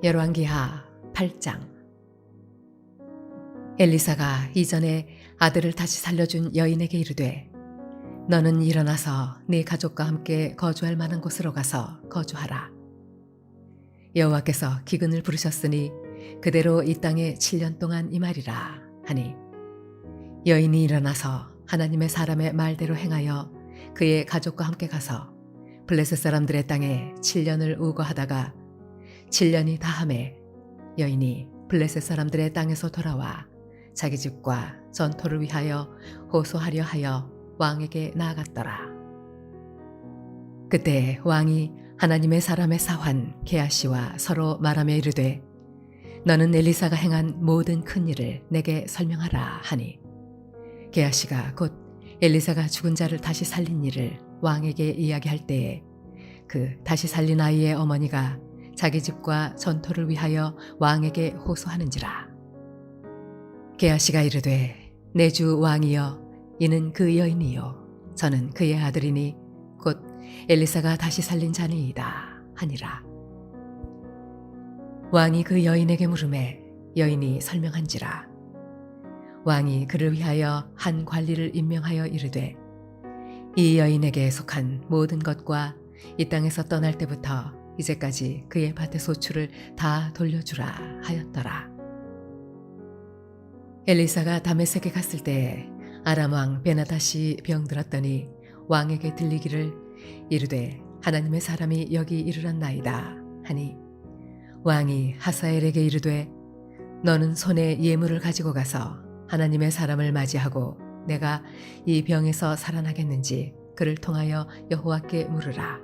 열왕기하 8장. 엘리사가 이전에 아들을 다시 살려준 여인에게 이르되 너는 일어나서 네 가족과 함께 거주할 만한 곳으로 가서 거주하라. 여호와께서 기근을 부르셨으니 그대로 이 땅에 7년 동안 임하리라 하니 여인이 일어나서 하나님의 사람의 말대로 행하여 그의 가족과 함께 가서 블레셋 사람들의 땅에 7년을 우거하다가 7년이 다함에 여인이 블레셋 사람들의 땅에서 돌아와 자기 집과 전토를 위하여 호소하려 하여 왕에게 나아갔더라. 그때 왕이 하나님의 사람의 사환 게하시와 서로 말하며 이르되 너는 엘리사가 행한 모든 큰 일을 내게 설명하라 하니 게하시가 곧 엘리사가 죽은 자를 다시 살린 일을 왕에게 이야기할 때에 그 다시 살린 아이의 어머니가 자기 집과 전토를 위하여 왕에게 호소하는지라. 게하시가 이르되 내 주 왕이여 이는 그 여인이요 저는 그의 아들이니 곧 엘리사가 다시 살린 자니이다 하니라. 왕이 그 여인에게 물으매 여인이 설명한지라. 왕이 그를 위하여 한 관리를 임명하여 이르되 이 여인에게 속한 모든 것과 이 땅에서 떠날 때부터 이제까지 그의 밭의 소출을 다 돌려주라 하였더라. 엘리사가 다메섹에 갔을 때 아람 왕 베나다시 병들었더니 왕에게 들리기를 이르되 하나님의 사람이 여기 이르렀나이다 하니 왕이 하사엘에게 이르되 너는 손에 예물을 가지고 가서 하나님의 사람을 맞이하고 내가 이 병에서 살아나겠는지 그를 통하여 여호와께 물으라.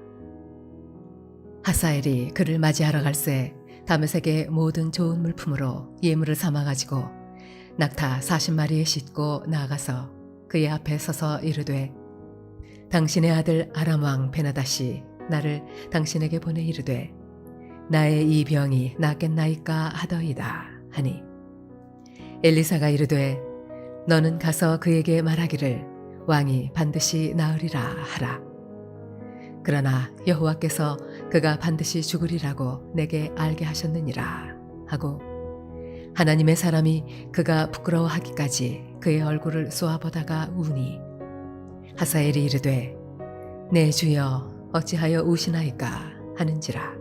하사엘이 그를 맞이하러 갈새 다메섹의 모든 좋은 물품으로 예물을 삼아 가지고 낙타 40마리에 싣고 나아가서 그의 앞에 서서 이르되 당신의 아들 아람 왕 베나다시 나를 당신에게 보내 이르되 나의 이 병이 낫겠나이까 하더이다 하니 엘리사가 이르되 너는 가서 그에게 말하기를 왕이 반드시 나으리라 하라. 그러나 여호와께서 그가 반드시 죽으리라고 내게 알게 하셨느니라 하고 하나님의 사람이 그가 부끄러워하기까지 그의 얼굴을 쏘아보다가 우니 하사엘이 이르되 내 주여 어찌하여 우시나이까 하는지라.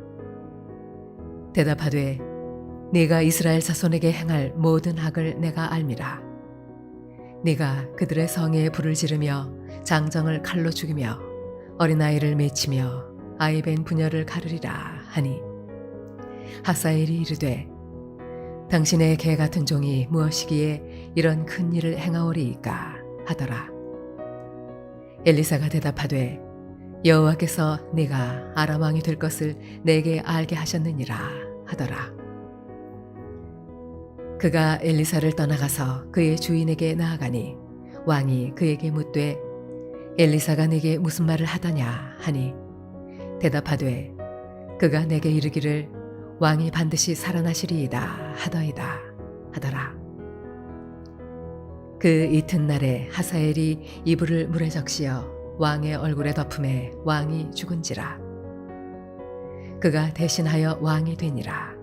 대답하되 네가 이스라엘 자손에게 행할 모든 악을 내가 알미라. 네가 그들의 성에 불을 지르며 장정을 칼로 죽이며 어린아이를 맺히며 아이벤 부녀를 가르리라 하니 하사엘이 이르되 당신의 개 같은 종이 무엇이기에 이런 큰 일을 행하오리이까 하더라. 엘리사가 대답하되 여호와께서 네가 아람 왕이 될 것을 내게 알게 하셨느니라 하더라. 그가 엘리사를 떠나가서 그의 주인에게 나아가니 왕이 그에게 묻되 엘리사가 내게 무슨 말을 하더냐 하니 대답하되 그가 내게 이르기를 왕이 반드시 살아나시리이다 하더이다 하더라. 그 이튿날에 하사엘이 이불을 물에 적시어 왕의 얼굴에 덮음에 왕이 죽은지라. 그가 대신하여 왕이 되니라.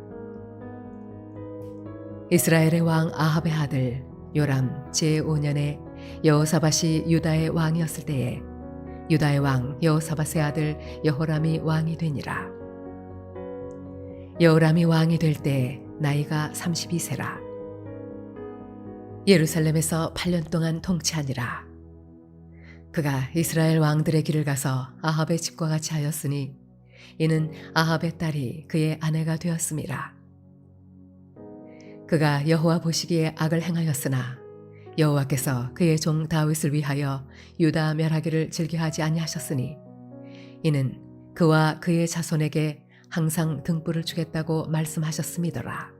이스라엘의 왕 아합의 아들 요람 제5년에 여호사밧이 유다의 왕이었을 때에 유다의 왕 여호사밧의 아들 여호람이 왕이 되니라. 여호람이 왕이 될 때 나이가 32세라. 예루살렘에서 8년 동안 통치하니라. 그가 이스라엘 왕들의 길을 가서 아합의 집과 같이 하였으니 이는 아합의 딸이 그의 아내가 되었음이라. 그가 여호와 보시기에 악을 행하였으나 여호와께서 그의 종 다윗을 위하여 유다 멸하기를 즐겨하지 아니하셨으니 이는 그와 그의 자손에게 항상 등불을 주겠다고 말씀하셨음이더라.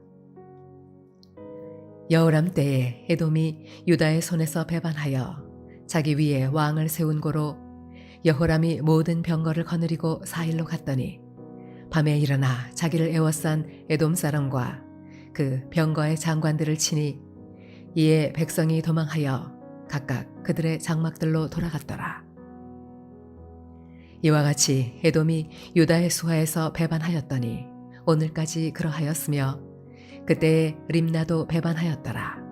여호람 때에 에돔이 유다의 손에서 배반하여 자기 위에 왕을 세운 고로 여호람이 모든 병거를 거느리고 사일로 갔더니 밤에 일어나 자기를 애워싼 에돔 사람과 그 병거의 장관들을 치니 이에 백성이 도망하여 각각 그들의 장막들로 돌아갔더라. 이와 같이 에돔이 유다의 수하에서 배반하였더니 오늘까지 그러하였으며 그때 림나도 배반하였더라.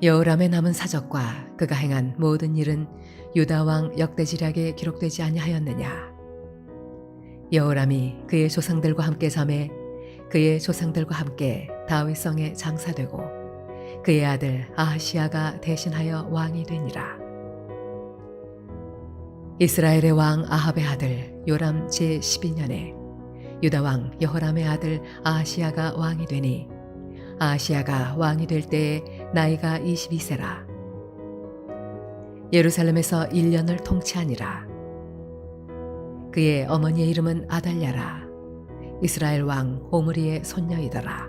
여호람의 남은 사적과 그가 행한 모든 일은 유다 왕 역대지략에 기록되지 아니하였느냐. 여호람이 그의 조상들과 함께 잠에 그의 조상들과 함께 다윗성에 장사되고 그의 아들 아하시야가 대신하여 왕이 되니라. 이스라엘의 왕 아합의 아들 요람 제12년에 유다 왕 여호람의 아들 아하시야가 왕이 되니 아하시야가 왕이 될 때에 나이가 22세라. 예루살렘에서 1년을 통치하니라. 그의 어머니의 이름은 아달랴라. 이스라엘 왕 오므리의 손녀이더라.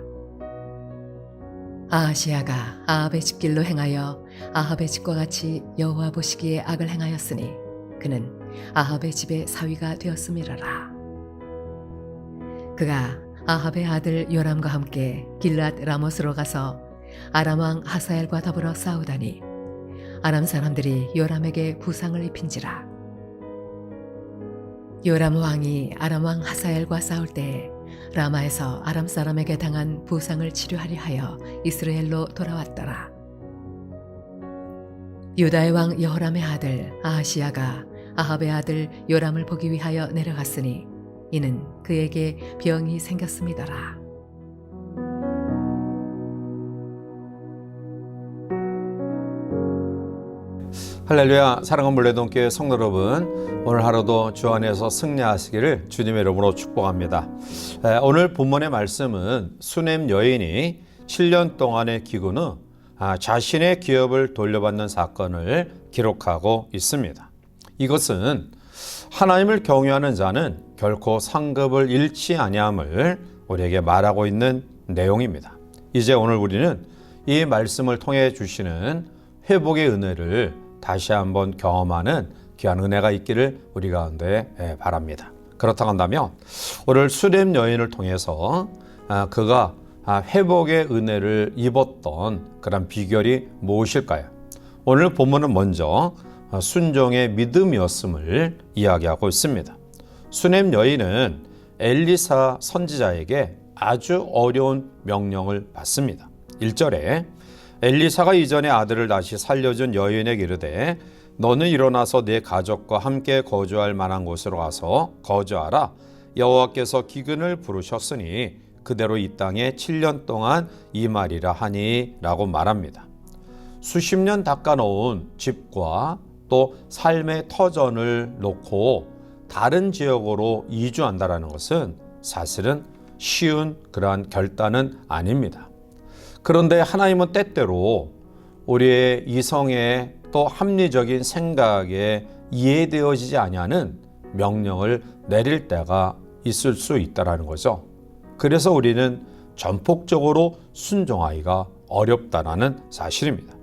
아하시야가 아합의 집길로 행하여 아합의 집과 같이 여호와 보시기에 악을 행하였으니 그는 아합의 집의 사위가 되었음이라라. 그가 아합의 아들 요람과 함께 길랏 라못으로 가서 아람 왕 하사엘과 더불어 싸우다니 아람 사람들이 요람에게 부상을 입힌지라. 요람 왕이 아람 왕 하사엘과 싸울 때에 라마에서 아람 사람에게 당한 부상을 치료하려 하여 이스라엘로 돌아왔더라. 유다의 왕 여호람의 아들 아하시야가 아합의 아들 요람을 보기 위하여 내려갔으니 이는 그에게 병이 생겼음이더라. 할렐루야. 사랑하는 물레동교회 성도 여러분, 오늘 하루도 주 안에서 승리하시기를 주님의 이름으로 축복합니다. 오늘 본문의 말씀은 수넴 여인이 7년 동안의 기근 후 자신의 기업을 돌려받는 사건을 기록하고 있습니다. 이것은 하나님을 경외하는 자는 결코 상급을 잃지 아니함을 우리에게 말하고 있는 내용입니다. 이제 오늘 우리는 이 말씀을 통해 주시는 회복의 은혜를 다시 한번 경험하는 귀한 은혜가 있기를 우리 가운데 바랍니다. 그렇다고 한다면 오늘 수넴 여인을 통해서 그가 회복의 은혜를 입었던 그런 비결이 무엇일까요? 오늘 본문은 먼저 순종의 믿음이었음을 이야기하고 있습니다. 수넴 여인은 엘리사 선지자에게 아주 어려운 명령을 받습니다. 1절에 엘리사가 이전에 아들을 다시 살려준 여인에게 이르되 너는 일어나서 네 가족과 함께 거주할 만한 곳으로 가서 거주하라. 여호와께서 기근을 부르셨으니 그대로 이 땅에 7년 동안 임하리라 하니 라고 말합니다. 수십 년 닦아놓은 집과 또 삶의 터전을 놓고 다른 지역으로 이주한다는 것은 사실은 쉬운 그러한 결단은 아닙니다. 그런데 하나님은 때때로 우리의 이성의 또 합리적인 생각에 이해되어지지 아니하는 명령을 내릴 때가 있을 수 있다는 거죠. 그래서 우리는 전폭적으로 순종하기가 어렵다는 사실입니다.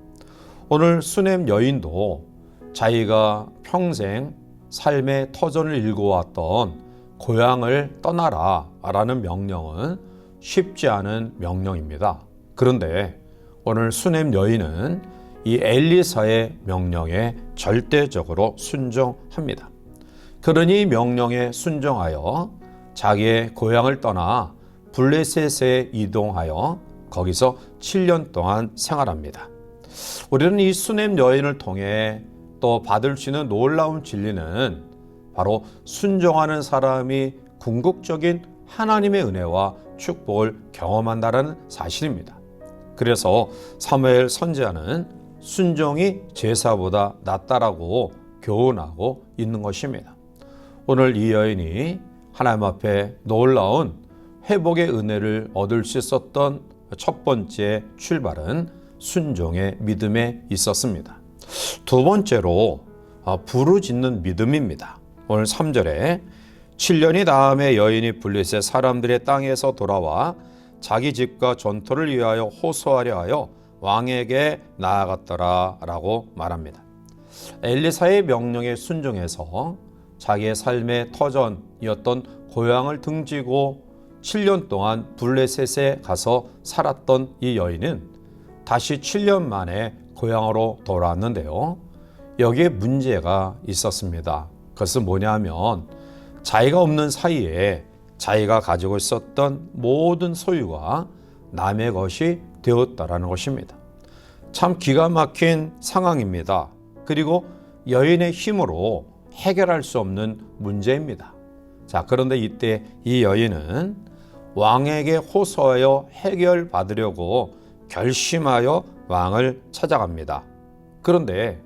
오늘 수넴 여인도 자기가 평생 삶의 터전을 일궈왔던 고향을 떠나라 라는 명령은 쉽지 않은 명령입니다. 그런데 오늘 수넴 여인은 이 엘리사의 명령에 절대적으로 순종합니다. 그러니 명령에 순종하여 자기의 고향을 떠나 블레셋에 이동하여 거기서 7년 동안 생활합니다. 우리는 이 수넴 여인을 통해 또 받을 수 있는 놀라운 진리는 바로 순종하는 사람이 궁극적인 하나님의 은혜와 축복을 경험한다는 사실입니다. 그래서 사무엘 선지자는 순종이 제사보다 낫다라고 교훈하고 있는 것입니다. 오늘 이 여인이 하나님 앞에 놀라운 회복의 은혜를 얻을 수 있었던 첫 번째 출발은 순종의 믿음에 있었습니다. 두 번째로 부르짖는 믿음입니다. 오늘 3절에 7년이 다음에 여인이 블레셋 사람들의 땅에서 돌아와 자기 집과 전토를 위하여 호소하려 하여 왕에게 나아갔더라 라고 말합니다. 엘리사의 명령에 순종해서 자기의 삶의 터전이었던 고향을 등지고 7년 동안 블레셋에 가서 살았던 이 여인은 다시 7년 만에 고향으로 돌아왔는데요. 여기에 문제가 있었습니다. 그것은 뭐냐면 자기가 없는 사이에 자기가 가지고 있었던 모든 소유가 남의 것이 되었다라는 것입니다. 참 기가 막힌 상황입니다. 그리고 여인의 힘으로 해결할 수 없는 문제입니다. 자, 그런데 이때 이 여인은 왕에게 호소하여 해결받으려고 결심하여 왕을 찾아갑니다. 그런데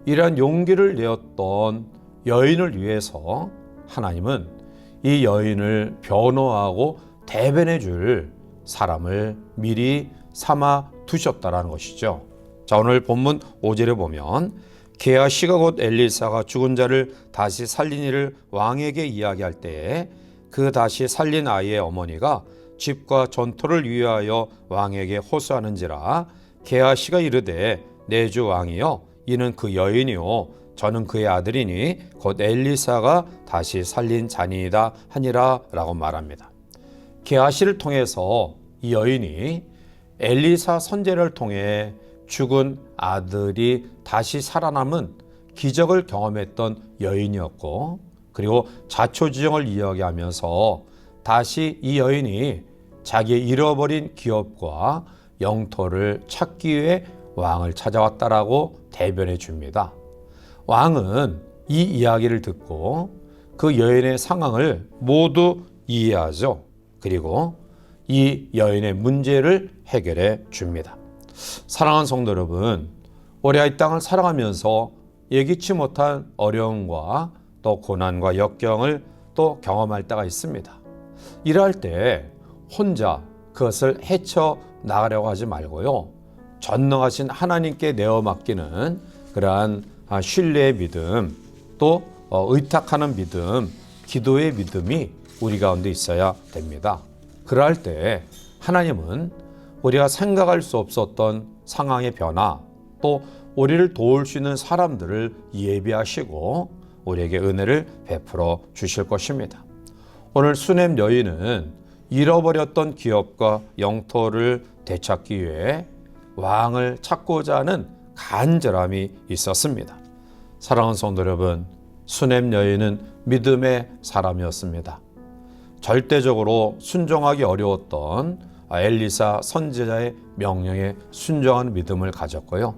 이러한 용기를 내었던 여인을 위해서 하나님은 이 여인을 변호하고 대변해 줄 사람을 미리 삼아 두셨다라는 것이죠. 자, 오늘 본문 5절에 보면 게하시가 곧 엘리사가 죽은 자를 다시 살린 일을 왕에게 이야기할 때에 그 다시 살린 아이의 어머니가 집과 전토를 위하여 왕에게 호소하는지라 게하시가 이르되 내 주 왕이여 이는 그 여인이요 저는 그의 아들이니 곧 엘리사가 다시 살린 자니이다 하니라 라고 말합니다. 게하시를 통해서 이 여인이 엘리사 선지자를 통해 죽은 아들이 다시 살아남은 기적을 경험했던 여인이었고, 그리고 자초지종을 이야기하면서 다시 이 여인이 자기의 잃어버린 기업과 영토를 찾기 위해 왕을 찾아왔다라고 대변해 줍니다. 왕은 이 이야기를 듣고 그 여인의 상황을 모두 이해하죠. 그리고 이 여인의 문제를 해결해 줍니다. 사랑하는 성도 여러분, 우리가 이 땅을 살아가면서 예기치 못한 어려움과 또 고난과 역경을 또 경험할 때가 있습니다. 이러할 때 혼자 그것을 헤쳐 나가려고 하지 말고요, 전능하신 하나님께 내어 맡기는 그러한 신뢰의 믿음, 또 의탁하는 믿음, 기도의 믿음이 우리 가운데 있어야 됩니다. 그럴 때 하나님은 우리가 생각할 수 없었던 상황의 변화, 또 우리를 도울 수 있는 사람들을 예비하시고 우리에게 은혜를 베풀어 주실 것입니다. 오늘 수넴 여인은 잃어버렸던 기업과 영토를 되찾기 위해 왕을 찾고자 하는 간절함이 있었습니다. 사랑하는 성도 여러분, 수넴 여인은 믿음의 사람이었습니다. 절대적으로 순종하기 어려웠던 엘리사 선지자의 명령에 순종하는 믿음을 가졌고요.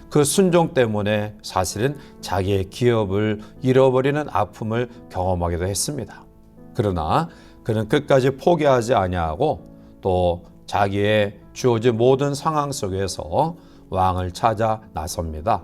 그 순종 때문에 사실은 자기의 기업을 잃어버리는 아픔을 경험하기도 했습니다. 그러나 그는 끝까지 포기하지 아니하고 또 자기의 주어진 모든 상황 속에서 왕을 찾아 나섭니다.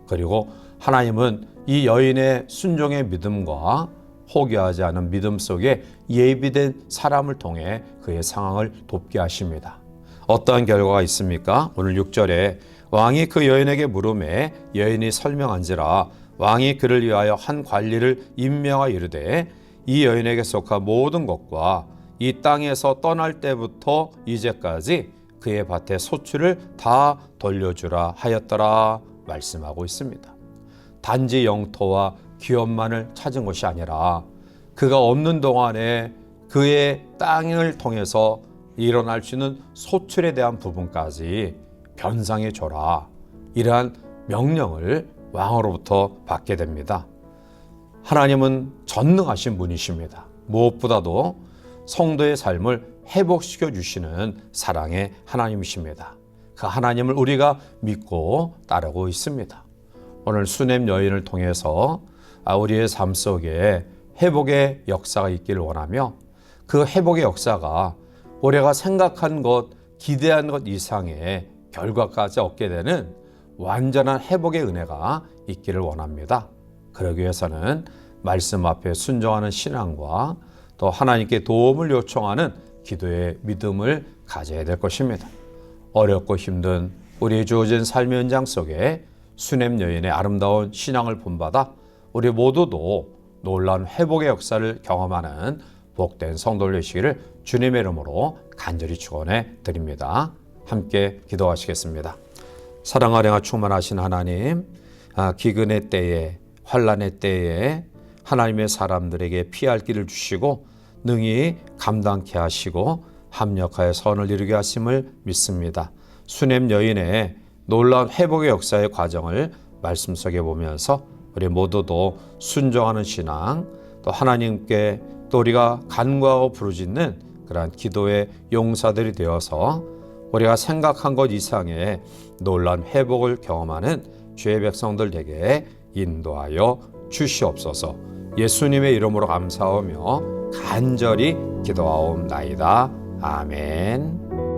그리고 하나님은 이 여인의 순종의 믿음과 포기하지 않은 믿음 속에 예비된 사람을 통해 그의 상황을 돕게 하십니다. 어떠한 결과가 있습니까? 오늘 6절에 왕이 그 여인에게 물음에 여인이 설명한지라 왕이 그를 위하여 한 관리를 임명하여 이르되 이 여인에게 속한 모든 것과 이 땅에서 떠날 때부터 이제까지 그의 밭의 소출을 다 돌려주라 하였더라 말씀하고 있습니다. 단지 영토와 기업만을 찾은 것이 아니라 그가 없는 동안에 그의 땅을 통해서 일어날 수 있는 소출에 대한 부분까지 변상해 줘라, 이러한 명령을 왕으로부터 받게 됩니다. 하나님은 전능하신 분이십니다. 무엇보다도 성도의 삶을 회복시켜 주시는 사랑의 하나님이십니다. 그 하나님을 우리가 믿고 따르고 있습니다. 오늘 수넴 여인을 통해서 우리의 삶 속에 회복의 역사가 있기를 원하며, 그 회복의 역사가 우리가 생각한 것, 기대한 것 이상의 결과까지 얻게 되는 완전한 회복의 은혜가 있기를 원합니다. 그러기 위해서는 말씀 앞에 순종하는 신앙과 또 하나님께 도움을 요청하는 기도의 믿음을 가져야 될 것입니다. 어렵고 힘든 우리의 주어진 삶의 현장 속에 수넴 여인의 아름다운 신앙을 본받아 우리 모두도 놀라운 회복의 역사를 경험하는 복된 성도들 되시기를 주님의 이름으로 간절히 축원해 드립니다. 함께 기도하시겠습니다. 사랑과 은혜가 충만하신 하나님, 기근의 때에, 환난의 때에 하나님의 사람들에게 피할 길을 주시고 능히 감당케 하시고 합력하여 선을 이루게 하심을 믿습니다. 수넴 여인의 놀라운 회복의 역사의 과정을 말씀 속에 보면서 우리 모두도 순종하는 신앙, 또 하나님께 또 우리가 간구하고 부르짖는 그러한 기도의 용사들이 되어서 우리가 생각한 것 이상의 놀라운 회복을 경험하는 주의 백성들 되게 인도하여 주시옵소서. 예수님의 이름으로 감사하며 간절히 기도하옵나이다. 아멘.